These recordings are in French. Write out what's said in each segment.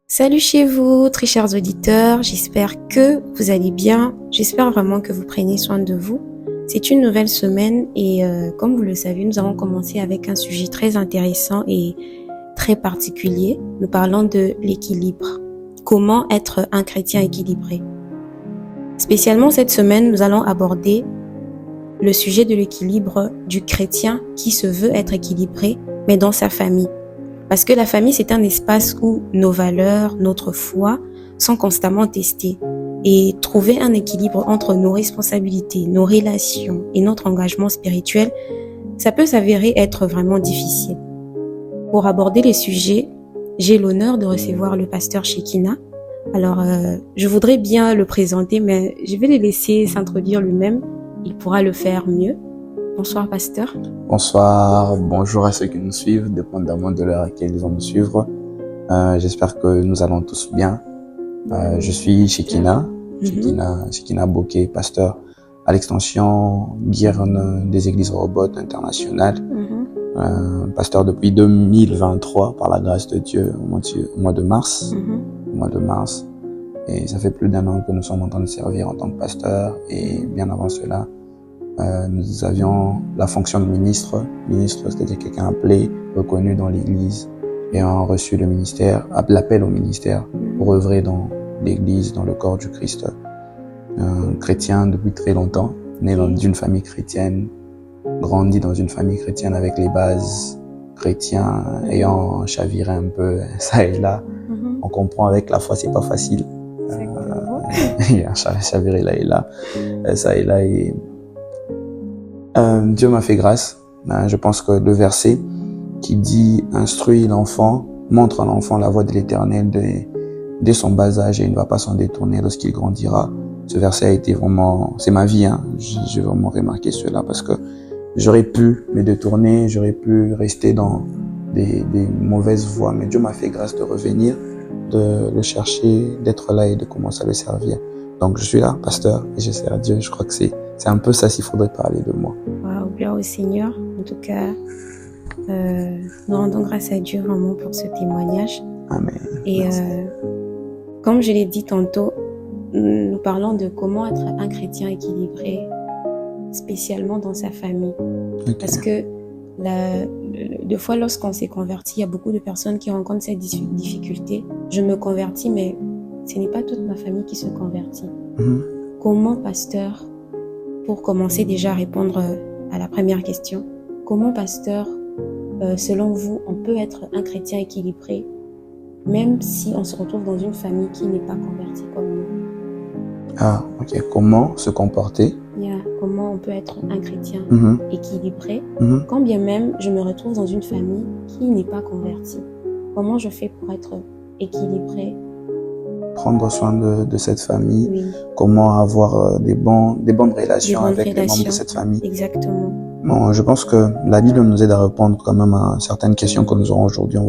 Salut chez vous, très chers auditeurs, j'espère que vous allez bien, j'espère vraiment que vous prenez soin de vous. C'est une nouvelle semaine et comme vous le savez, nous allons commencer avec un sujet très intéressant et très particulier. Nous parlons de l'équilibre. Comment être un chrétien équilibré? Spécialement cette semaine, nous allons aborder le sujet de l'équilibre du chrétien qui se veut être équilibré, mais dans sa famille. Parce que la famille, c'est un espace où nos valeurs, notre foi sont constamment testées. Et trouver un équilibre entre nos responsabilités, nos relations et notre engagement spirituel, ça peut s'avérer être vraiment difficile. Pour aborder les sujets, j'ai l'honneur de recevoir le pasteur Shekina. Alors, je voudrais bien le présenter, mais je vais le laisser s'introduire lui-même. Il pourra le faire mieux. Bonsoir, pasteur. Bonsoir, bonjour à ceux qui nous suivent, dépendamment de l'heure à laquelle ils vont nous suivre. J'espère que nous allons tous bien. Je suis Shekina Bokeh, pasteur à l'extension Guierne des Églises Rehoboth internationales. Pasteur depuis 2023 par la grâce de Dieu au mois de mars. Et ça fait plus d'un an que nous sommes en train de servir en tant que pasteur, et bien avant cela, nous avions la fonction de ministre, c'est-à-dire quelqu'un appelé, reconnu dans l'église, et ayant reçu le ministère, l'appel au ministère pour œuvrer dans l'église, dans le corps du Christ. Chrétien depuis très longtemps, né d'une famille chrétienne, grandi dans une famille chrétienne avec les bases chrétiennes, ayant chaviré un peu ça et là. On comprend avec la foi, c'est pas facile. Il y a chaviré là et là, ça et là, et Dieu m'a fait grâce. Je pense que le verset qui dit « Instruis l'enfant, montre à l'enfant la voie de l'Éternel dès son bas âge et il ne va pas s'en détourner lorsqu'il grandira ». Ce verset a été vraiment... C'est ma vie, hein. J'ai vraiment remarqué cela parce que j'aurais pu me détourner, j'aurais pu rester dans des mauvaises voies. Mais Dieu m'a fait grâce de revenir, de le chercher, d'être là et de commencer à le servir. Donc je suis là, pasteur, et je sers Dieu. Je crois que c'est un peu ça s'il faudrait parler de moi. Wow, gloire au Seigneur. En tout cas, nous rendons grâce à Dieu vraiment pour ce témoignage. Amen. Et comme je l'ai dit tantôt, nous parlons de comment être un chrétien équilibré, spécialement dans sa famille. Okay. Parce que deux fois, lorsqu'on s'est converti, il y a beaucoup de personnes qui rencontrent cette difficulté. Je me convertis, mais ce n'est pas toute ma famille qui se convertit. Comment, pasteur, pour commencer déjà à répondre à la première question, comment, pasteur, selon vous, on peut être un chrétien équilibré, même si on se retrouve dans une famille qui n'est pas convertie comme nous? Ah, ok. Comment se comporter? Comment on peut être un chrétien équilibré, quand bien même je me retrouve dans une famille qui n'est pas convertie? Comment je fais pour être équilibré? Prendre soin de cette famille, oui. Comment avoir des bonnes relations avec les membres de cette famille. Exactement. Bon, je pense que la Bible nous aide à répondre quand même à certaines questions que nous aurons aujourd'hui.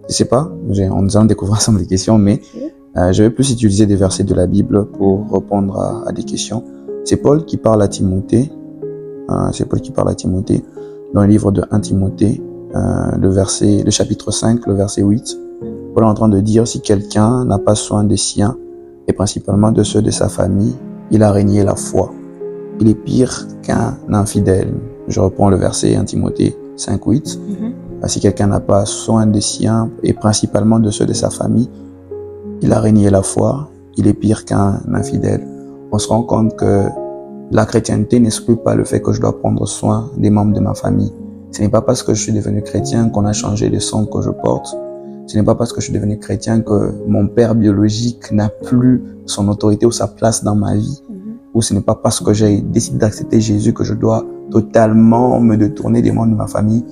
Je sais pas, nous allons découvrir ensemble des questions, mais je vais plus utiliser des versets de la Bible pour répondre à des questions. C'est Paul qui parle à Timothée. Dans le livre de 1 Timothée, le chapitre 5, le verset 8. Paul est en train de dire, si quelqu'un n'a pas soin des siens, et principalement de ceux de sa famille, il a renié la foi. Il est pire qu'un infidèle. Je reprends le verset 1 Timothée 5, 8. Si quelqu'un n'a pas soin des siens, et principalement de ceux de sa famille, il a renié la foi. Il est pire qu'un infidèle. On se rend compte que la chrétienté n'exclut pas le fait que je dois prendre soin des membres de ma famille. Ce n'est pas parce que je suis devenu chrétien qu'on a changé le sang que je porte. Ce n'est pas parce que je suis devenu chrétien que mon père biologique n'a plus son autorité ou sa place dans ma vie. Ou ce n'est pas parce que j'ai décidé d'accepter Jésus que je dois totalement me détourner des membres de ma famille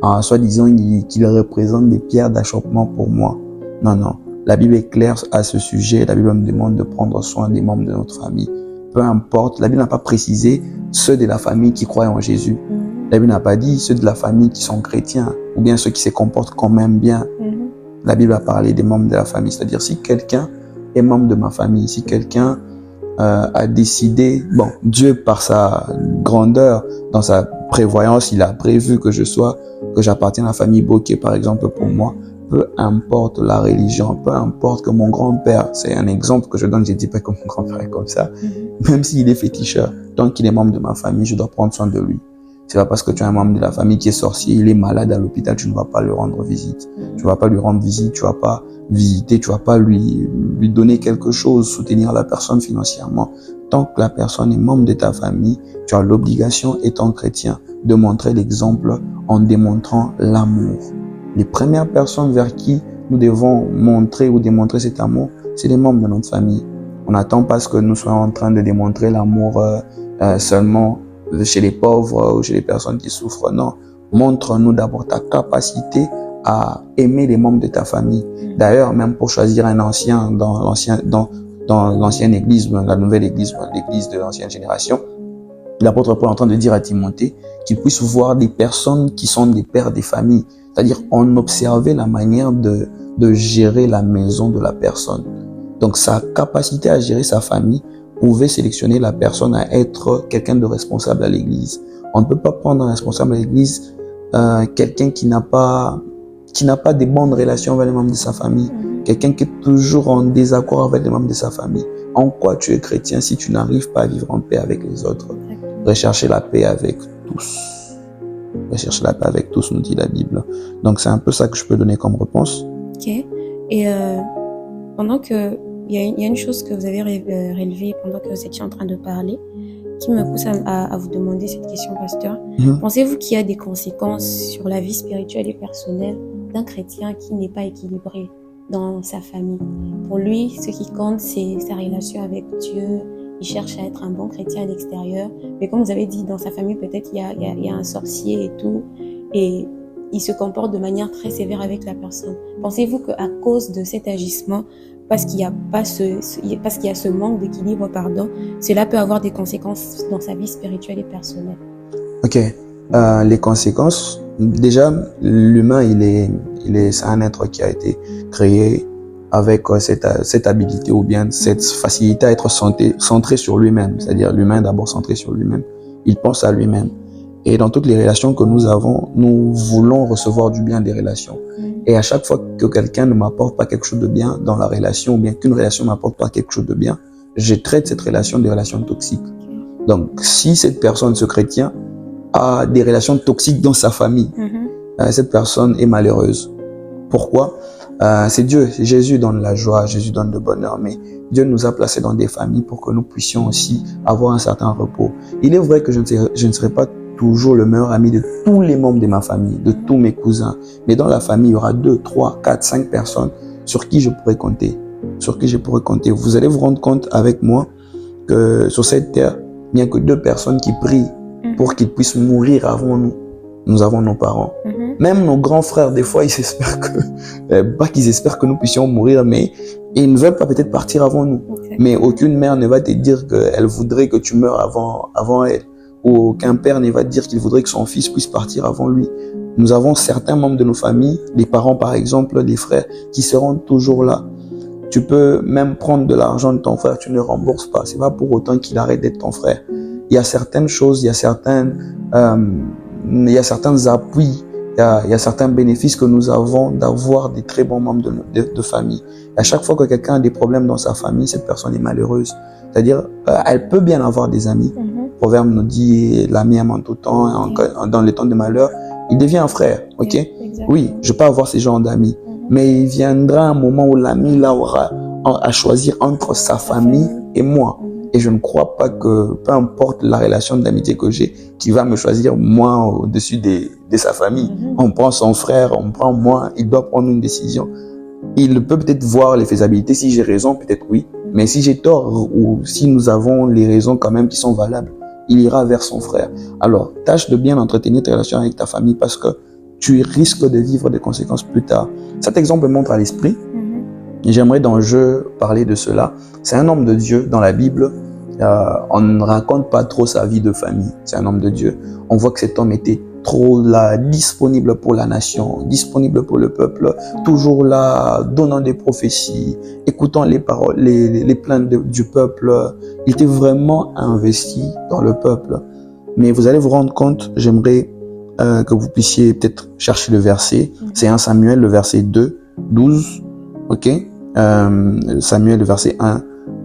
en soi-disant qu'il représente des pierres d'achoppement pour moi. Non. La Bible est claire à ce sujet. La Bible me demande de prendre soin des membres de notre famille. Peu importe, la Bible n'a pas précisé ceux de la famille qui croient en Jésus. La Bible n'a pas dit ceux de la famille qui sont chrétiens ou bien ceux qui se comportent quand même bien. La Bible a parlé des membres de la famille, c'est-à-dire si quelqu'un est membre de ma famille, si quelqu'un a décidé, Dieu par sa grandeur, dans sa prévoyance, il a prévu que j'appartienne à la famille Bokeh par exemple pour moi, peu importe la religion, peu importe que mon grand-père, c'est un exemple que je donne, je dis pas que mon grand-père est comme ça, même s'il est féticheur, tant qu'il est membre de ma famille, je dois prendre soin de lui. C'est pas parce que tu es un membre de la famille qui est sorcier, il est malade à l'hôpital, tu ne vas pas lui rendre visite. Tu vas pas lui rendre visite, tu vas pas visiter, tu vas pas lui donner quelque chose, soutenir la personne financièrement. Tant que la personne est membre de ta famille, tu as l'obligation, étant chrétien, de montrer l'exemple en démontrant l'amour. Les premières personnes vers qui nous devons montrer ou démontrer cet amour, c'est les membres de notre famille. On n'attend pas ce que nous soyons en train de démontrer l'amour seulement chez les pauvres ou chez les personnes qui souffrent. Non, montre-nous d'abord ta capacité à aimer les membres de ta famille. D'ailleurs, même pour choisir un ancien dans l'ancienne église, la nouvelle église, l'église de l'ancienne génération, l'apôtre Paul est en train de dire à Timothée qu'il puisse voir des personnes qui sont des pères des familles. C'est-à-dire, on observait la manière de gérer la maison de la personne. Donc, sa capacité à gérer sa famille pouvait sélectionner la personne à être quelqu'un de responsable à l'église. On ne peut pas prendre un responsable à l'église quelqu'un qui n'a pas des bonnes relations avec les membres de sa famille, quelqu'un qui est toujours en désaccord avec les membres de sa famille. En quoi tu es chrétien si tu n'arrives pas à vivre en paix avec les autres? Rechercher la paix avec tous. Rechercher la paix avec tous, nous dit la Bible. Donc c'est un peu ça que je peux donner comme réponse. Ok. Et pendant que il y a une chose que vous avez relevée pendant que vous étiez en train de parler, qui me pousse à vous demander cette question, pasteur. Pensez-vous qu'il y a des conséquences sur la vie spirituelle et personnelle d'un chrétien qui n'est pas équilibré dans sa famille? Pour lui, ce qui compte, c'est sa relation avec Dieu. Il cherche à être un bon chrétien à l'extérieur. Mais comme vous avez dit, dans sa famille, peut-être il y a un sorcier et tout. Et il se comporte de manière très sévère avec la personne. Pensez-vous qu'à cause de cet agissement, parce qu'il y a ce manque d'équilibre, cela peut avoir des conséquences dans sa vie spirituelle et personnelle? Ok. Les conséquences, déjà, l'humain, c'est un être qui a été créé avec cette habilité ou bien cette facilité à être centré sur lui-même. C'est-à-dire l'humain d'abord centré sur lui-même. Il pense à lui-même. Et dans toutes les relations que nous avons, nous voulons recevoir du bien des relations. Et à chaque fois que quelqu'un ne m'apporte pas quelque chose de bien dans la relation, ou bien qu'une relation ne m'apporte pas quelque chose de bien, je traite cette relation de relation toxique. Donc, si cette personne, ce chrétien, a des relations toxiques dans sa famille, cette personne est malheureuse. Pourquoi? C'est Dieu, Jésus donne la joie, Jésus donne le bonheur, mais Dieu nous a placés dans des familles pour que nous puissions aussi avoir un certain repos. Il est vrai que je ne serai pas toujours le meilleur ami de tous les membres de ma famille, de tous mes cousins, mais dans la famille, il y aura 2, 3, 4, 5 personnes sur qui je pourrais compter. Vous allez vous rendre compte avec moi que sur cette terre, il n'y a que 2 personnes qui prient pour qu'ils puissent mourir avant nous. Nous avons nos parents. Même nos grands frères, des fois, ils espèrent pas qu'ils espèrent que nous puissions mourir, mais ils ne veulent pas peut-être partir avant nous. Mais aucune mère ne va te dire qu'elle voudrait que tu meurs avant elle. Ou aucun père ne va te dire qu'il voudrait que son fils puisse partir avant lui. Nous avons certains membres de nos familles, les parents par exemple, les frères, qui seront toujours là. Tu peux même prendre de l'argent de ton frère, tu ne rembourses pas. C'est pas pour autant qu'il arrête d'être ton frère. Il y a certaines choses, il y a certains appuis, il y a certains bénéfices que nous avons d'avoir des très bons membres de famille. Et à chaque fois que quelqu'un a des problèmes dans sa famille, cette personne est malheureuse. C'est-à-dire, elle peut bien avoir des amis. Le proverbe nous dit, l'ami aime en tout temps, dans les temps de malheur, il devient un frère. Ok? Oui, je peux avoir ces genres d'amis. Mais il viendra un moment où l'ami là aura à choisir entre sa famille et moi. Et je ne crois pas que, peu importe la relation d'amitié que j'ai, qui va me choisir moi au-dessus de sa famille. On prend son frère, on prend moi, il doit prendre une décision. Il peut peut-être voir les faisabilités. Si j'ai raison, peut-être oui. Mais si j'ai tort ou si nous avons les raisons quand même qui sont valables, il ira vers son frère. Alors, tâche de bien entretenir tes relations avec ta famille parce que tu risques de vivre des conséquences plus tard. Cet exemple me montre à l'esprit. Et j'aimerais dans le jeu parler de cela. C'est un homme de Dieu dans la Bible. On ne raconte pas trop sa vie de famille. C'est un homme de Dieu. On voit que cet homme était trop là, disponible pour la nation, disponible pour le peuple, toujours là, donnant des prophéties, écoutant les paroles, les plaintes du peuple. Il était vraiment investi dans le peuple. Mais vous allez vous rendre compte, j'aimerais que vous puissiez peut-être chercher le verset. C'est 1 Samuel, le verset 2. 12, ok, Samuel, le verset 1,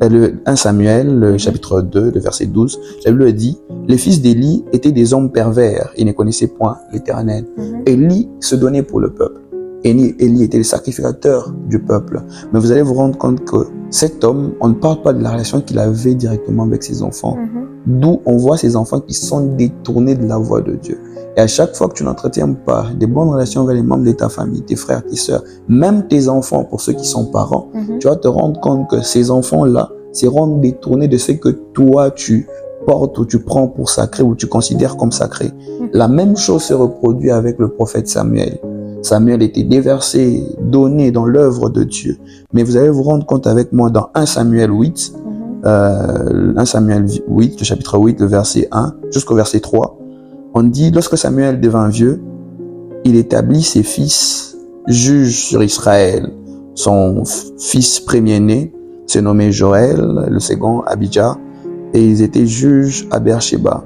le 1 Samuel, le chapitre 2, le verset 12, la Bible dit, les fils d'Élie étaient des hommes pervers, ils ne connaissaient point l'Éternel. Élie se donnait pour le peuple. Élie était le sacrificateur du peuple. Mais vous allez vous rendre compte que cet homme, on ne parle pas de la relation qu'il avait directement avec ses enfants. D'où on voit ces enfants qui sont détournés de la voie de Dieu. Et à chaque fois que tu n'entretiens pas des bonnes relations avec les membres de ta famille, tes frères, tes sœurs, même tes enfants, pour ceux qui sont parents, tu vas te rendre compte que ces enfants-là seront détournés de ce que toi tu portes ou tu prends pour sacré ou tu considères comme sacré. La même chose se reproduit avec le prophète Samuel. Samuel était déversé, donné dans l'œuvre de Dieu. Mais vous allez vous rendre compte avec moi dans 1 Samuel 8, 1 Samuel 8, le chapitre 8, le verset 1 jusqu'au verset 3, on dit, lorsque Samuel devint vieux, il établit ses fils juges sur Israël. Son fils premier-né se nommait Joël, le second Abijah, et ils étaient juges à Beersheba.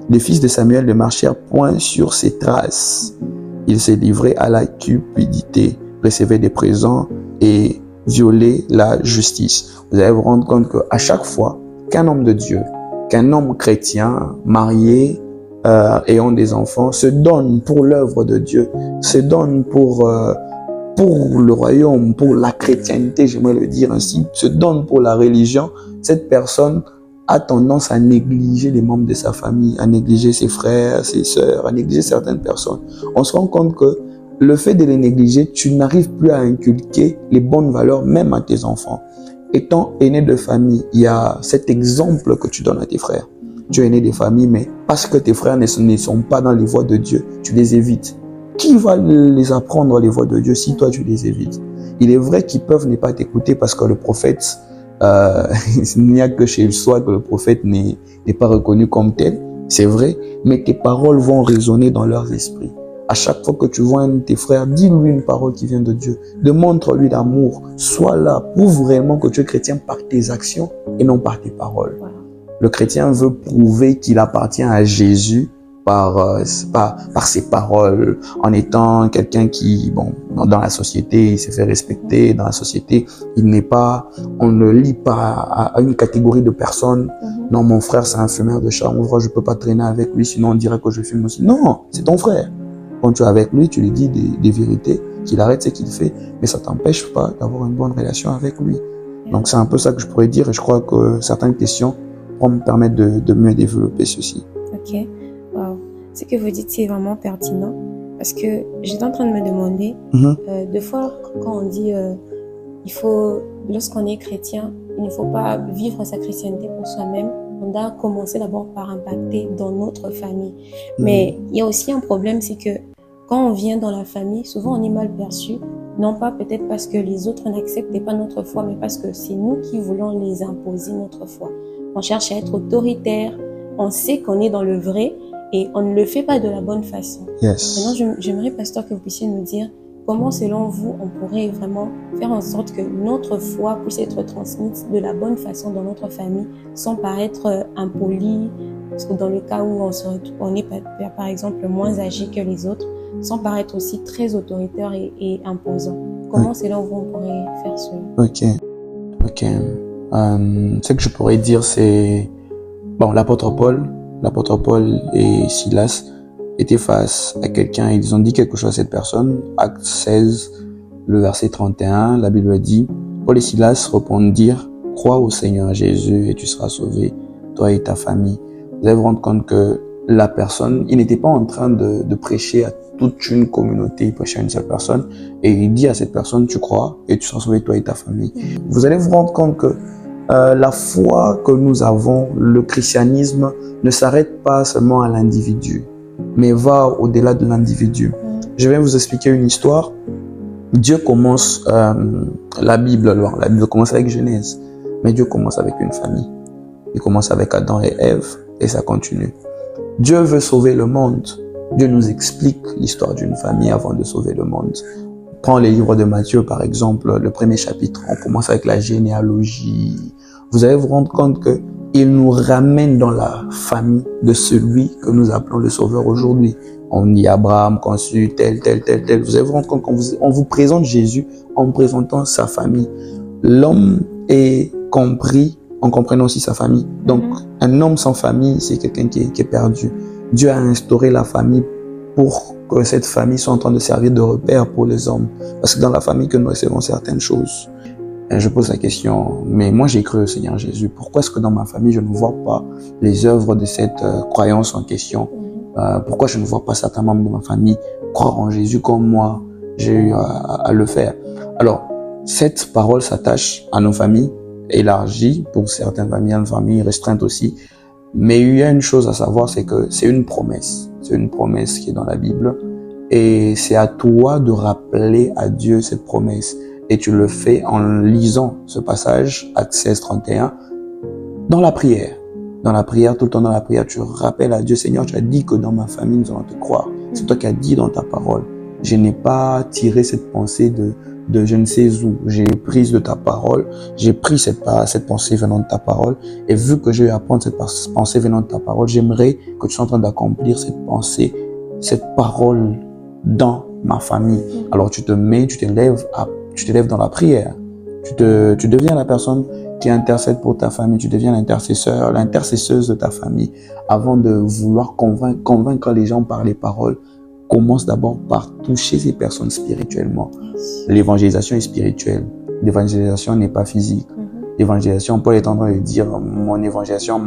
Les fils de Samuel ne marchèrent point sur ses traces. Ils se livraient à la cupidité, recevaient des présents et violaient la justice. Vous allez vous rendre compte qu'à chaque fois qu'un homme de Dieu, qu'un homme chrétien, marié, ayant des enfants, se donne pour l'œuvre de Dieu, se donne pour le royaume, pour la chrétienté, j'aimerais le dire ainsi, se donne pour la religion, cette personne a tendance à négliger les membres de sa famille, à négliger ses frères, ses sœurs, à négliger certaines personnes. On se rend compte que le fait de les négliger, tu n'arrives plus à inculquer les bonnes valeurs même à tes enfants. Étant aîné de famille, il y a cet exemple que tu donnes à tes frères. Tu es aîné des familles, mais parce que tes frères ne sont pas dans les voies de Dieu, tu les évites. Qui va les apprendre les voies de Dieu si toi tu les évites? Il est vrai qu'ils peuvent ne pas t'écouter parce que le prophète, il n'y a que chez soi que le prophète n'est pas reconnu comme tel, c'est vrai, mais tes paroles vont résonner dans leurs esprits. À chaque fois que tu vois un de tes frères, dis-lui une parole qui vient de Dieu. Démontre-lui l'amour. Sois là. Prouve vraiment que tu es chrétien par tes actions et non par tes paroles. Voilà. Le chrétien veut prouver qu'il appartient à Jésus par ses paroles, en étant quelqu'un qui, dans la société, il s'est fait respecter. Dans la société, on ne lie pas à une catégorie de personnes. Non, mon frère, c'est un fumeur de chambre, je peux pas traîner avec lui, sinon on dirait que je fume aussi. Non, c'est ton frère. Quand tu es avec lui, tu lui dis des vérités, qu'il arrête ce qu'il fait, mais ça t'empêche pas d'avoir une bonne relation avec lui. Donc c'est un peu ça que je pourrais dire, et je crois que certaines questions vont me permettre de mieux développer ceci. Ok, wow. Ce que vous dites, c'est vraiment pertinent, parce que j'étais en train de me demander, deux fois quand on dit lorsqu'on est chrétien, il ne faut pas vivre sa chrétienté pour soi-même, on doit commencer d'abord par impacter dans notre famille. Mais il y a aussi un problème, c'est que quand on vient dans la famille, souvent on est mal perçu, non pas peut-être parce que les autres n'acceptent pas notre foi, mais parce que c'est nous qui voulons les imposer notre foi. On cherche à être autoritaire, on sait qu'on est dans le vrai et on ne le fait pas de la bonne façon. Yes. Maintenant, j'aimerais, pasteur, que vous puissiez nous dire comment, selon vous, on pourrait vraiment faire en sorte que notre foi puisse être transmise de la bonne façon dans notre famille, sans paraître impoli, parce que dans le cas où on est par exemple moins âgé que les autres, sans paraître aussi très autoritaire et imposant. Comment, selon vous, on pourrait faire cela? Ok. Ce que je pourrais dire, c'est l'apôtre Paul et Silas étaient face à quelqu'un et ils ont dit quelque chose à cette personne. Acte 16, le verset 31, la Bible dit, Paul et Silas répondirent, crois au Seigneur Jésus et tu seras sauvé, toi et ta famille. Vous allez vous rendre compte que la personne, il n'était pas en train de prêcher à toute une communauté, il prêchait à une seule personne et il dit à cette personne, tu crois et tu seras sauvé, toi et ta famille. Vous allez vous rendre compte que la foi que nous avons, le christianisme, ne s'arrête pas seulement à l'individu, mais va au-delà de l'individu. Je vais vous expliquer une histoire. Dieu commence la Bible commence avec Genèse, mais Dieu commence avec une famille. Il commence avec Adam et Ève et ça continue. Dieu veut sauver le monde. Dieu nous explique l'histoire d'une famille avant de sauver le monde. Prends les livres de Matthieu par exemple, le premier chapitre, on commence avec la généalogie. Vous allez vous rendre compte que il nous ramène dans la famille de celui que nous appelons le Sauveur aujourd'hui. on dit Abraham conçu tel. Vous allez vous rendre compte on vous présente Jésus en présentant sa famille. L'homme est compris en comprenant aussi sa famille. Donc, un homme sans famille, c'est quelqu'un qui est perdu. Dieu a instauré la famille pour que cette famille soit en train de servir de repère pour les hommes. Parce que dans la famille que nous recevons certaines choses. Et je pose la question, mais moi j'ai cru au Seigneur Jésus. Pourquoi est-ce que dans ma famille, je ne vois pas les œuvres de cette croyance en question? Pourquoi je ne vois pas certains membres de ma famille croire en Jésus comme moi, j'ai eu à le faire? Alors, cette parole s'attache à nos familles, élargie pour certaines familles, à une famille restreinte aussi. Mais il y a une chose à savoir, c'est que c'est une promesse. C'est une promesse qui est dans la Bible. Et c'est à toi de rappeler à Dieu cette promesse. Et tu le fais en lisant ce passage, Actes 16, 31, dans la prière. Dans la prière, tout le temps dans la prière, tu rappelles à Dieu, Seigneur, tu as dit que dans ma famille, nous allons te croire. C'est toi qui as dit dans ta parole. Je n'ai pas tiré cette pensée de je ne sais où. J'ai pris de ta parole, j'ai pris cette pensée venant de ta parole. Et vu que je vais apprendre cette pensée venant de ta parole, j'aimerais que tu sois en train d'accomplir cette pensée, cette parole dans ma famille. Alors tu te mets, tu t'élèves dans la prière. Tu deviens la personne qui intercède pour ta famille. Tu deviens l'intercesseur, l'intercesseuse de ta famille. Avant de vouloir convaincre les gens par les paroles, commence d'abord par toucher ces personnes spirituellement. L'évangélisation est spirituelle. L'évangélisation n'est pas physique. L'évangélisation, Paul est en train de dire, mon évangélisation,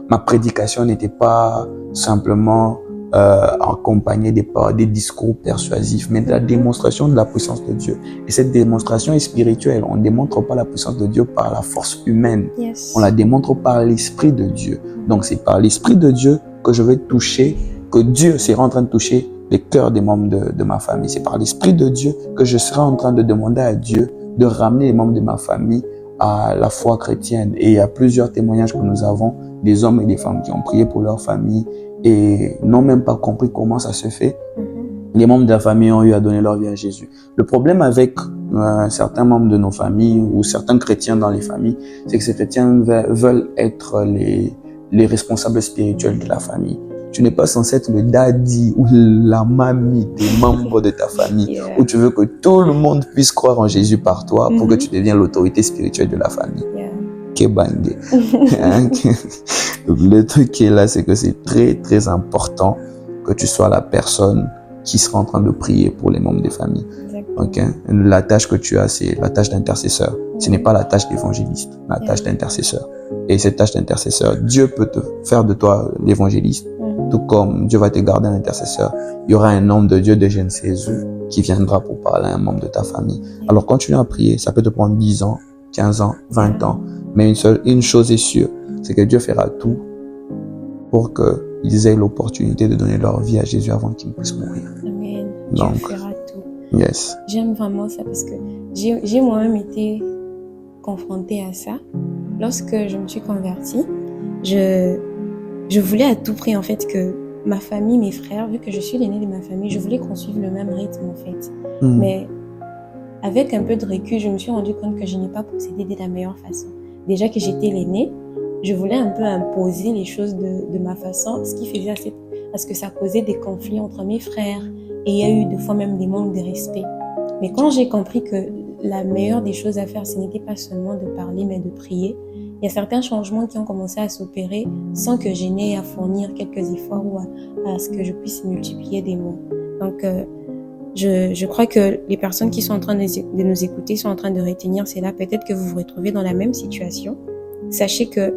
ma prédication n'était pas simplement accompagnée des discours persuasifs, mais de la démonstration de la puissance de Dieu. Et cette démonstration est spirituelle. On ne démontre pas la puissance de Dieu par la force humaine. On la démontre par l'Esprit de Dieu. Donc c'est par l'Esprit de Dieu que je vais toucher, que Dieu sera en train de toucher les cœurs des membres de ma famille. C'est par l'Esprit de Dieu que je serai en train de demander à Dieu de ramener les membres de ma famille à la foi chrétienne. Et il y a plusieurs témoignages que nous avons des hommes et des femmes qui ont prié pour leur famille et n'ont même pas compris comment ça se fait. Les membres de la famille ont eu à donner leur vie à Jésus. Le problème avec certains membres de nos familles ou certains chrétiens dans les familles, c'est que ces chrétiens veulent être les responsables spirituels de la famille. Tu n'es pas censé être le daddy ou la mamie des membres de ta famille, où tu veux que tout le monde puisse croire en Jésus par toi pour que tu deviennes l'autorité spirituelle de la famille. Kebangé. Le truc qui est là, c'est que c'est très, très important que tu sois la personne qui sera en train de prier pour les membres des familles. Okay? La tâche que tu as, c'est la tâche d'intercesseur. Ce n'est pas la tâche d'évangéliste, la tâche d'intercesseur. Et cette tâche d'intercesseur, Dieu peut te faire de toi l'évangéliste, tout comme Dieu va te garder un intercesseur. Il y aura un homme de Dieu de je ne sais où qui viendra pour parler à un membre de ta famille. Alors continue à prier, ça peut te prendre 10 ans, 15 ans, 20 ans. Mais une chose est sûre, c'est que Dieu fera tout pour qu'ils aient l'opportunité de donner leur vie à Jésus avant qu'ils puissent mourir. Amen. Donc, Dieu fera tout. Yes. J'aime vraiment ça parce que j'ai moi-même été confrontée à ça. Lorsque je me suis convertie, je voulais à tout prix en fait que ma famille, mes frères, vu que je suis l'aînée de ma famille, je voulais qu'on suive le même rythme en fait. Mais avec un peu de recul, je me suis rendu compte que je n'ai pas procédé de la meilleure façon. Déjà que j'étais l'aînée, je voulais un peu imposer les choses de ma façon, ce qui faisait à ce que ça causait des conflits entre mes frères. Et il y a eu des fois même des manques de respect. Mais quand j'ai compris que la meilleure des choses à faire, ce n'était pas seulement de parler, mais de prier, il y a certains changements qui ont commencé à s'opérer sans que je n'aie à fournir quelques efforts ou à ce que je puisse multiplier des mots. Donc, je crois que les personnes qui sont en train de nous écouter sont en train de retenir cela. Peut-être que vous vous retrouvez dans la même situation. Sachez que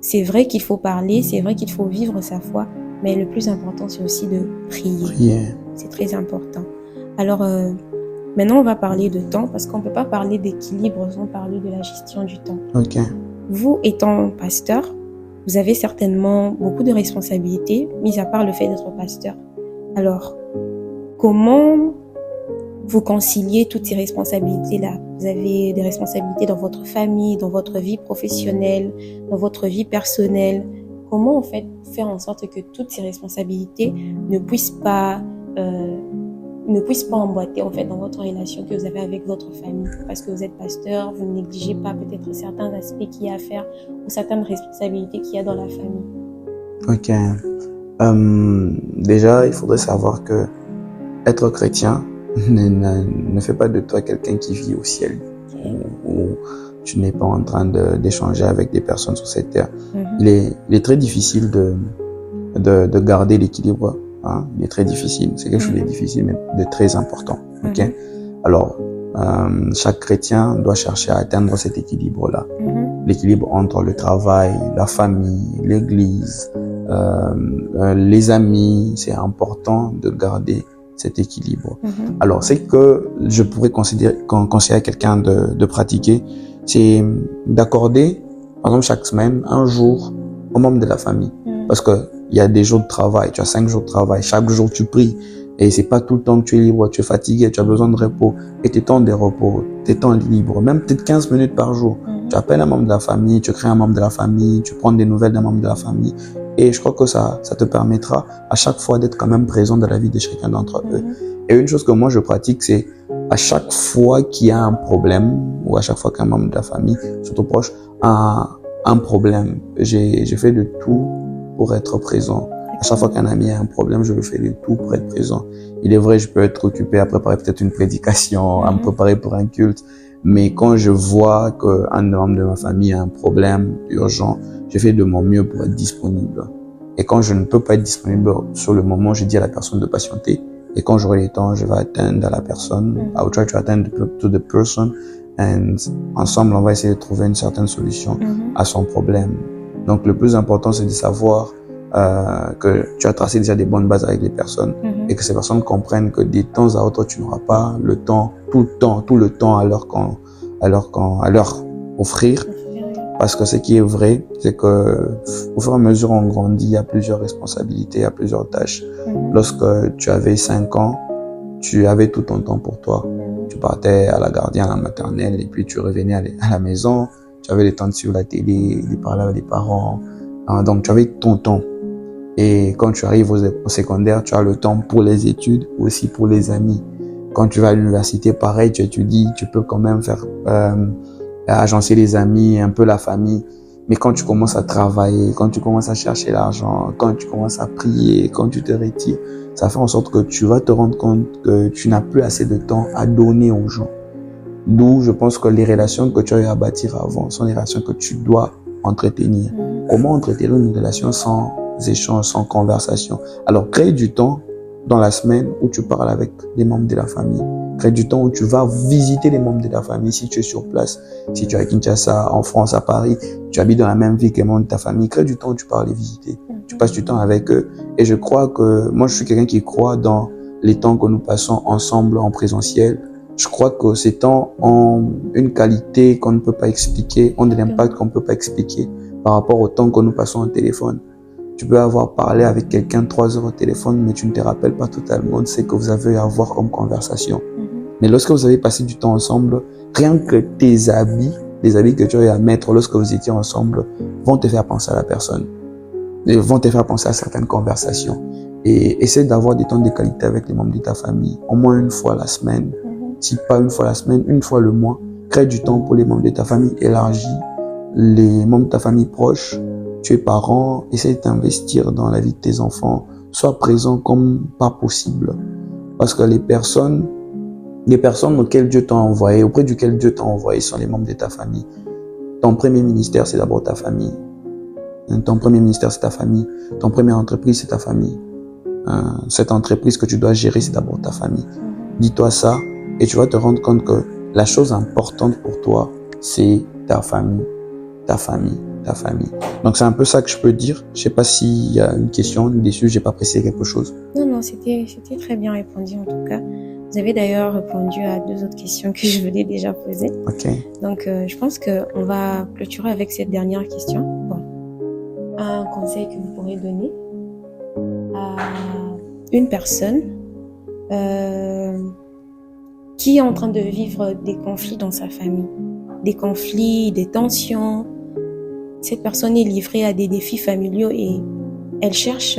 c'est vrai qu'il faut parler, c'est vrai qu'il faut vivre sa foi, mais le plus important, c'est aussi de prier. C'est très important. Alors, maintenant, on va parler de temps parce qu'on ne peut pas parler d'équilibre sans parler de la gestion du temps. Ok. Vous, étant pasteur, vous avez certainement beaucoup de responsabilités, mis à part le fait d'être pasteur. Alors, comment vous conciliez toutes ces responsabilités-là? Vous avez des responsabilités dans votre famille, dans votre vie professionnelle, dans votre vie personnelle. Comment, en fait, faire en sorte que toutes ces responsabilités ne puissent pas emboîter, en fait, dans votre relation que vous avez avec votre famille? Parce que vous êtes pasteur, vous ne négligez pas peut-être certains aspects qu'il y a à faire ou certaines responsabilités qu'il y a dans la famille. Ok. Déjà, il faudrait savoir que être chrétien ne fait pas de toi quelqu'un qui vit au ciel, où tu n'es pas en train d'échanger avec des personnes sur cette terre. Il est très difficile de garder l'équilibre. Hein? Il est très difficile. C'est quelque chose de difficile, mais de très important. Ok. Alors, chaque chrétien doit chercher à atteindre cet équilibre-là. L'équilibre entre le travail, la famille, l'église, les amis. C'est important de garder cet équilibre. Alors, c'est que je pourrais conseiller à quelqu'un de pratiquer, c'est d'accorder, par exemple, chaque semaine, un jour aux membres de la famille. Parce que il y a des jours de travail, tu as 5 jours de travail, chaque jour tu pries. Et c'est pas tout le temps que tu es libre, tu es fatigué, tu as besoin de repos. Et tes temps de repos, tes temps libres, même peut-être 15 minutes par jour. Tu appelles un membre de la famille, tu crées un membre de la famille, tu prends des nouvelles d'un membre de la famille. Et je crois que ça te permettra à chaque fois d'être quand même présent dans la vie de chacun d'entre eux. Et une chose que moi je pratique, c'est à chaque fois qu'il y a un problème, ou à chaque fois qu'un membre de la famille, surtout proche, a un problème, j'ai fait de tout pour être présent. À chaque fois qu'un ami a un problème, je le fais de tout pour être présent. Il est vrai, je peux être occupé à préparer peut-être une prédication, à me préparer pour un culte. Mais quand je vois qu'un membre de ma famille a un problème urgent, je fais de mon mieux pour être disponible. Et quand je ne peux pas être disponible sur le moment, je dis à la personne de patienter. Et quand j'aurai le temps, je vais attendre à la personne. I will try to attend to the person. And ensemble, on va essayer de trouver une certaine solution à son problème. Donc, le plus important, c'est de savoir que tu as tracé déjà des bonnes bases avec les personnes et que ces personnes comprennent que des temps à autre, tu n'auras pas le temps, tout le temps à leur offrir. Parce que ce qui est vrai, c'est que au fur et à mesure on grandit, il y a plusieurs responsabilités, il y a plusieurs tâches. Lorsque tu avais 5 ans, tu avais tout ton temps pour toi. Tu partais à la gardienne, à la maternelle, et puis tu revenais à la maison. Tu avais le temps de suivre la télé, de parler avec les parents. Donc tu avais ton temps. Et quand tu arrives au secondaire, tu as le temps pour les études, aussi pour les amis. Quand tu vas à l'université, pareil, tu étudies, tu peux quand même faire agencer les amis, un peu la famille. Mais quand tu commences à travailler, quand tu commences à chercher l'argent, quand tu commences à prier, quand tu te retires, ça fait en sorte que tu vas te rendre compte que tu n'as plus assez de temps à donner aux gens. D'où je pense que les relations que tu as eu à bâtir avant sont les relations que tu dois entretenir. Comment entretenir une relation sans échange, sans conversation? Alors, crée du temps dans la semaine où tu parles avec les membres de la famille. Crée du temps où tu vas visiter les membres de la famille si tu es sur place. Si tu es à Kinshasa, en France, à Paris, tu habites dans la même ville que les membres de ta famille, crée du temps où tu pars les visiter. Tu passes du temps avec eux. Et je crois que, moi je suis quelqu'un qui croit dans les temps que nous passons ensemble en présentiel. Je crois que ces temps ont une qualité qu'on ne peut pas expliquer, ont de l'impact qu'on ne peut pas expliquer par rapport au temps que nous passons au téléphone. Tu peux avoir parlé avec quelqu'un 3 heures au téléphone, mais tu ne te rappelles pas totalement de ce que vous avez à avoir comme conversation. Mais lorsque vous avez passé du temps ensemble, rien que tes habits, les habits que tu as eu à mettre lorsque vous étiez ensemble, vont te faire penser à la personne. Ils vont te faire penser à certaines conversations. Et essaie d'avoir des temps de qualité avec les membres de ta famille, au moins une fois la semaine. Si pas une fois la semaine, une fois le mois. Crée du temps pour les membres de ta famille, élargis les membres de ta famille proches. Tu es parent, essaie de t'investir dans la vie de tes enfants. Sois présent comme pas possible. Parce que les personnes auxquelles Dieu t'a envoyé, auprès duquel Dieu t'a envoyé sont les membres de ta famille. Ton premier ministère, c'est d'abord ta famille. Ton premier ministère, c'est ta famille. Ton première entreprise, c'est ta famille. Cette entreprise que tu dois gérer, c'est d'abord ta famille. Dis-toi ça et tu vas te rendre compte que la chose importante pour toi, c'est ta famille. Ta famille, ta famille. Donc c'est un peu ça que je peux dire. Je sais pas s'il y a une question dessus, j'ai pas précisé quelque chose. Non, c'était très bien répondu en tout cas. Vous avez d'ailleurs répondu à 2 autres questions que je voulais déjà poser. Ok. Donc je pense qu'on va clôturer avec cette dernière question. Bon, un conseil que vous pourrez donner à une personne qui est en train de vivre des conflits dans sa famille, des conflits, des tensions. Cette personne est livrée à des défis familiaux et elle cherche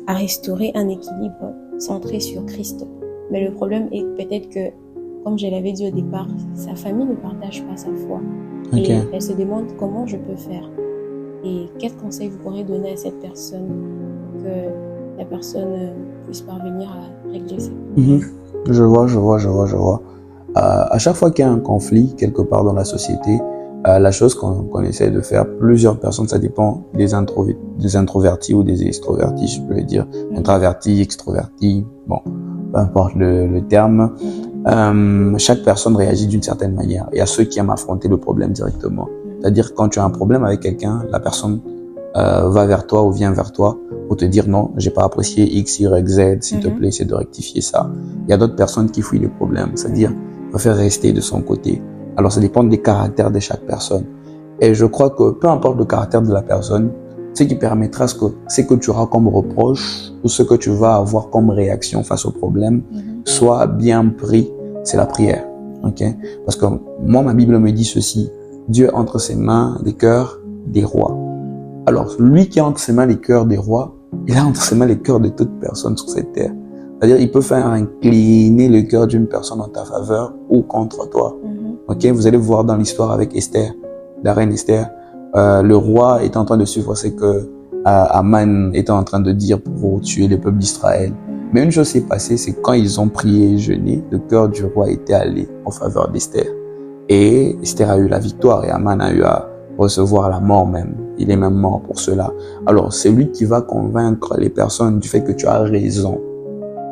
à restaurer un équilibre centré sur Christ. Mais le problème est peut-être que, comme je l'avais dit au départ, sa famille ne partage pas sa foi. Okay. Et elle se demande comment je peux faire. Et quel conseil vous pourrez donner à cette personne que la personne puisse parvenir à régler ses Mhm. problèmes. Je vois. À chaque fois qu'il y a un conflit quelque part dans la société, la chose qu'on essaie de faire, plusieurs personnes, ça dépend des introvertis ou des extrovertis, je peux le dire, introvertis, extrovertis, bon, peu importe le terme. Chaque personne réagit d'une certaine manière. Il y a ceux qui aiment affronter le problème directement. C'est-à-dire quand tu as un problème avec quelqu'un, la personne va vers toi ou vient vers toi pour te dire non, j'ai pas apprécié X, Y, Z, s'il te plaît, c'est de rectifier ça. Il y a d'autres personnes qui fuient les problèmes, c'est-à-dire préfèrent rester de son côté. Alors ça dépend des caractères de chaque personne. Et je crois que peu importe le caractère de la personne, ce qui permettra ce que tu auras comme reproche ou ce que tu vas avoir comme réaction face au problème soit bien pris, c'est la prière. Okay? Parce que moi, ma Bible me dit ceci: Dieu a entre ses mains les cœurs des rois. Alors, lui qui a entre ses mains les cœurs des rois, il a entre ses mains les cœurs de toute personne sur cette terre. C'est-à-dire, il peut faire incliner le cœur d'une personne en ta faveur ou contre toi. Ok, vous allez voir dans l'histoire avec Esther, la reine Esther, le roi est en train de suivre ce que Aman était en train de dire pour tuer le peuple d'Israël. Mais une chose s'est passée, c'est quand ils ont prié et jeûné, le cœur du roi était allé en faveur d'Esther. Et Esther a eu la victoire et Aman a eu à recevoir la mort même. Il est même mort pour cela. Alors, c'est lui qui va convaincre les personnes du fait que tu as raison.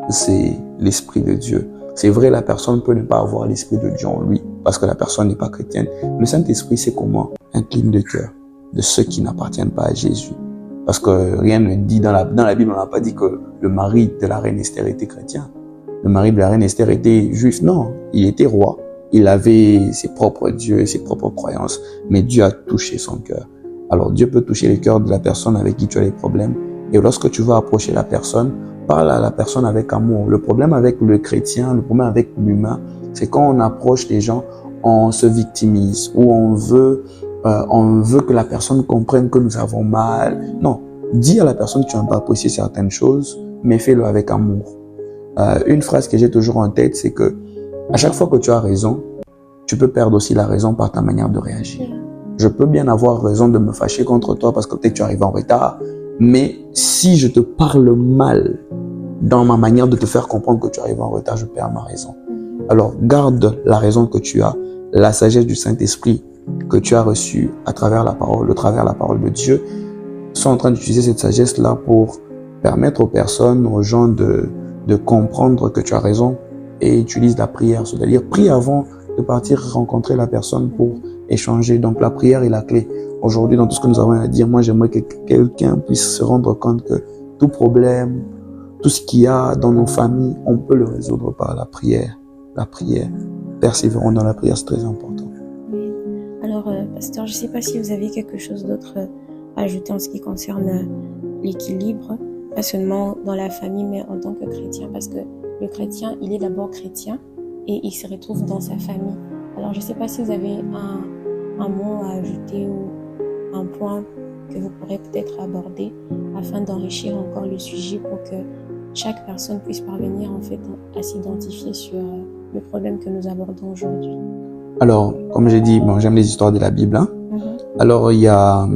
C'est l'Esprit de Dieu. C'est vrai, la personne peut ne pas avoir l'Esprit de Dieu en lui, parce que la personne n'est pas chrétienne. Le Saint-Esprit, c'est comment? Incline le cœur de ceux qui n'appartiennent pas à Jésus. Parce que rien ne dit dans la Bible, on n'a pas dit que le mari de la reine Esther était chrétien. Le mari de la reine Esther était juif. Non, il était roi. Il avait ses propres dieux et ses propres croyances. Mais Dieu a touché son cœur. Alors Dieu peut toucher le cœur de la personne avec qui tu as des problèmes. Et lorsque tu vas approcher la personne, parle à la personne avec amour. Le problème avec le chrétien, le problème avec l'humain, c'est quand on approche les gens, on se victimise ou on veut que la personne comprenne que nous avons mal. Non, dis à la personne que tu n'as pas apprécié certaines choses, mais fais-le avec amour. Une phrase que j'ai toujours en tête, c'est que à chaque fois que tu as raison, tu peux perdre aussi la raison par ta manière de réagir. Je peux bien avoir raison de me fâcher contre toi parce que peut-être tu arrives en retard, mais si je te parle mal dans ma manière de te faire comprendre que tu arrives en retard, je perds ma raison. Alors, garde la raison que tu as, la sagesse du Saint-Esprit que tu as reçue à travers la parole de Dieu, sont en train d'utiliser cette sagesse-là pour permettre aux personnes, aux gens de comprendre que tu as raison et utilise la prière. C'est-à-dire, prie avant de partir rencontrer la personne pour échanger. Donc, la prière est la clé. Aujourd'hui, dans tout ce que nous avons à dire, moi, j'aimerais que quelqu'un puisse se rendre compte que tout problème, tout ce qu'il y a dans nos familles, on peut le résoudre par la prière. La prière. Persévérons dans la prière, c'est très important. Oui. Alors, pasteur, je ne sais pas si vous avez quelque chose d'autre à ajouter en ce qui concerne l'équilibre, pas seulement dans la famille, mais en tant que chrétien, parce que le chrétien, il est d'abord chrétien et il se retrouve dans sa famille. Alors, je ne sais pas si vous avez un mot à ajouter ou un point que vous pourrez peut-être aborder afin d'enrichir encore le sujet pour que chaque personne puisse parvenir en fait à s'identifier sur le problème que nous abordons aujourd'hui. Alors, comme j'ai dit, bon, j'aime les histoires de la Bible. Hein. Alors, il y a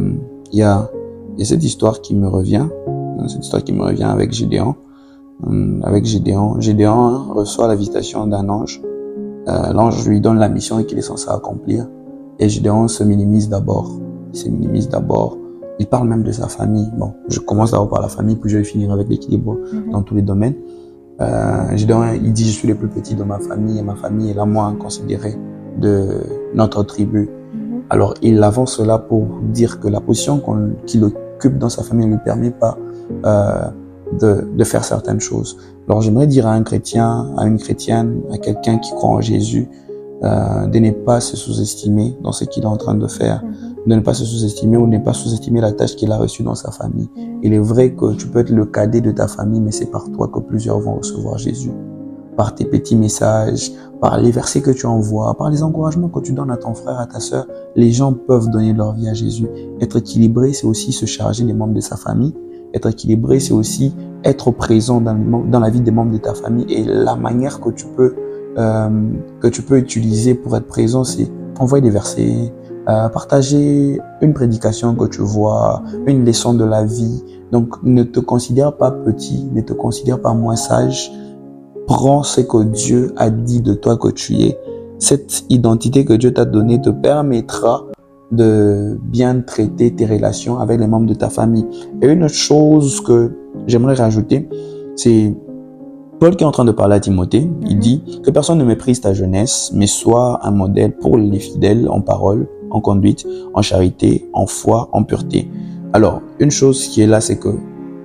cette histoire qui me revient. Avec Gédéon. Gédéon reçoit la visitation d'un ange. L'ange lui donne la mission qu'il est censé accomplir. Et Gédéon se minimise d'abord. Il parle même de sa famille. Bon, je commence d'abord par la famille, puis je vais finir avec l'équilibre dans tous les domaines. Gédéon, il dit, je suis le plus petit de ma famille et ma famille est la moins considérée de notre tribu. Alors, il avance cela pour dire que la position qu'il occupe dans sa famille ne lui permet pas de faire certaines choses. Alors, j'aimerais dire à un chrétien, à une chrétienne, à quelqu'un qui croit en Jésus, de ne pas se sous-estimer dans ce qu'il est en train de faire, de ne pas se sous-estimer ou ne pas sous-estimer la tâche qu'il a reçue dans sa famille. Il est vrai que tu peux être le cadet de ta famille, mais c'est par toi que plusieurs vont recevoir Jésus. Par tes petits messages, par les versets que tu envoies, par les encouragements que tu donnes à ton frère, à ta sœur, les gens peuvent donner leur vie à Jésus. Être équilibré, c'est aussi se charger des membres de sa famille. Être équilibré, c'est aussi être présent dans la vie des membres de ta famille. Et la manière que tu peux utiliser pour être présent, c'est envoyer des versets, partager une prédication que tu vois, une leçon de la vie, Donc, ne te considère pas petit, ne te considère pas moins sage. Prends ce que Dieu a dit de toi que tu es. Cette identité que Dieu t'a donnée te permettra de bien traiter tes relations avec les membres de ta famille. Et une autre chose que j'aimerais rajouter, c'est Paul qui est en train de parler à Timothée. Il dit que personne ne méprise ta jeunesse, mais sois un modèle pour les fidèles en parole, en conduite, en charité, en foi, en pureté. Alors, une chose qui est là, c'est que,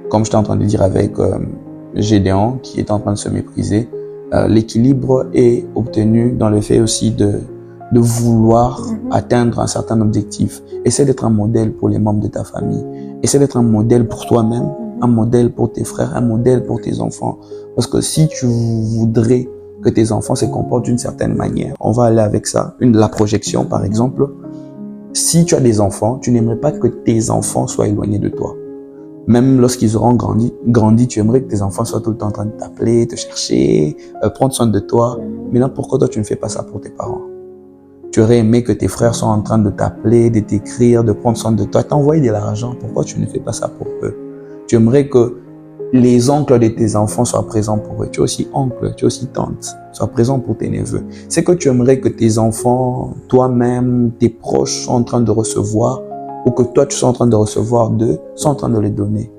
comme j'étais en train de dire avec Gédéon, qui est en train de se mépriser, l'équilibre est obtenu dans le fait aussi de vouloir atteindre un certain objectif. Essaie d'être un modèle pour les membres de ta famille. Essaie d'être un modèle pour toi-même, un modèle pour tes frères, un modèle pour tes enfants. Parce que si tu voudrais que tes enfants se comportent d'une certaine manière, on va aller avec ça, la projection par exemple. Si tu as des enfants, tu n'aimerais pas que tes enfants soient éloignés de toi. Même lorsqu'ils auront grandi, tu aimerais que tes enfants soient tout le temps en train de t'appeler, te chercher, prendre soin de toi. Maintenant, pourquoi toi tu ne fais pas ça pour tes parents? Tu aurais aimé que tes frères soient en train de t'appeler, de t'écrire, de prendre soin de toi, t'envoyer de l'argent. Pourquoi tu ne fais pas ça pour eux? Tu aimerais que les oncles de tes enfants soient présents pour eux. Tu es aussi oncle, tu es aussi tante, sois présent pour tes neveux. C'est que tu aimerais que tes enfants, toi-même, tes proches sont en train de recevoir, ou que toi tu sois en train de recevoir d'eux, sont en train de les donner.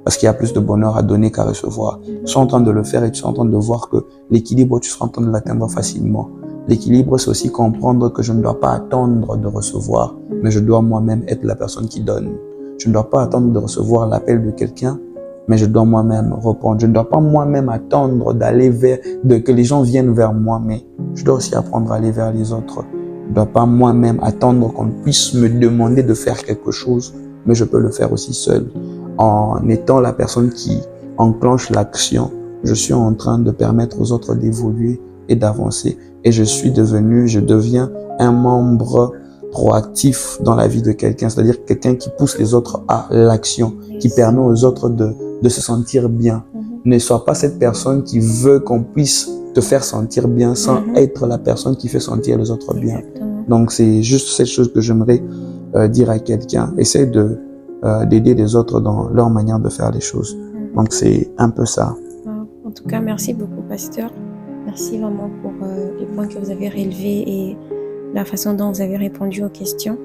Parce qu'il y a plus de bonheur à donner qu'à recevoir. Tu es en train de le faire et tu es en train de voir que l'équilibre, tu seras en train de l'atteindre facilement. L'équilibre, c'est aussi comprendre que je ne dois pas attendre de recevoir, mais je dois moi-même être la personne qui donne. Je ne dois pas attendre de recevoir l'appel de quelqu'un, mais je dois moi-même répondre. Je ne dois pas moi-même attendre que les gens viennent vers moi, mais je dois aussi apprendre à aller vers les autres. Je ne dois pas moi-même attendre qu'on puisse me demander de faire quelque chose, mais je peux le faire aussi seul. En étant la personne qui enclenche l'action, je suis en train de permettre aux autres d'évoluer et d'avancer. Et je deviens un membre proactif dans la vie de quelqu'un, c'est-à-dire quelqu'un qui pousse les autres à l'action, qui permet aux autres de se sentir bien. Ne sois pas cette personne qui veut qu'on puisse te faire sentir bien sans être la personne qui fait sentir les autres bien. Donc c'est juste cette chose que j'aimerais dire à quelqu'un. Essaie d'aider les autres dans leur manière de faire les choses. Donc c'est un peu ça. En tout cas, merci beaucoup, pasteur. Merci vraiment pour les points que vous avez relevés et la façon dont vous avez répondu aux questions.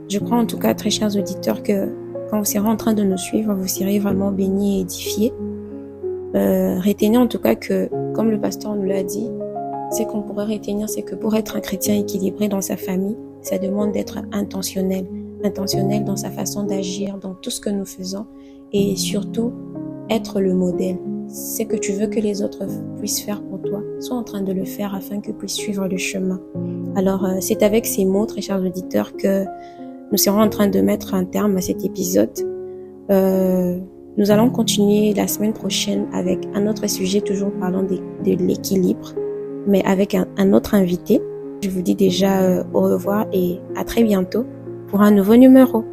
Je crois en tout cas, très chers auditeurs, que quand vous serez en train de nous suivre, vous serez vraiment bénis et édifiés. Retenez en tout cas que, comme le pasteur nous l'a dit, ce qu'on pourrait retenir, c'est que pour être un chrétien équilibré dans sa famille, ça demande d'être intentionnel dans sa façon d'agir, dans tout ce que nous faisons, et surtout être le modèle. C'est que tu veux que les autres puissent faire pour toi, sois en train de le faire afin qu'ils puissent suivre le chemin. Alors, c'est avec ces mots, très chers auditeurs, que nous serons en train de mettre un terme à cet épisode. Nous allons continuer la semaine prochaine avec un autre sujet, toujours parlant de l'équilibre, mais avec un autre invité. Je vous dis déjà au revoir et à très bientôt pour un nouveau numéro.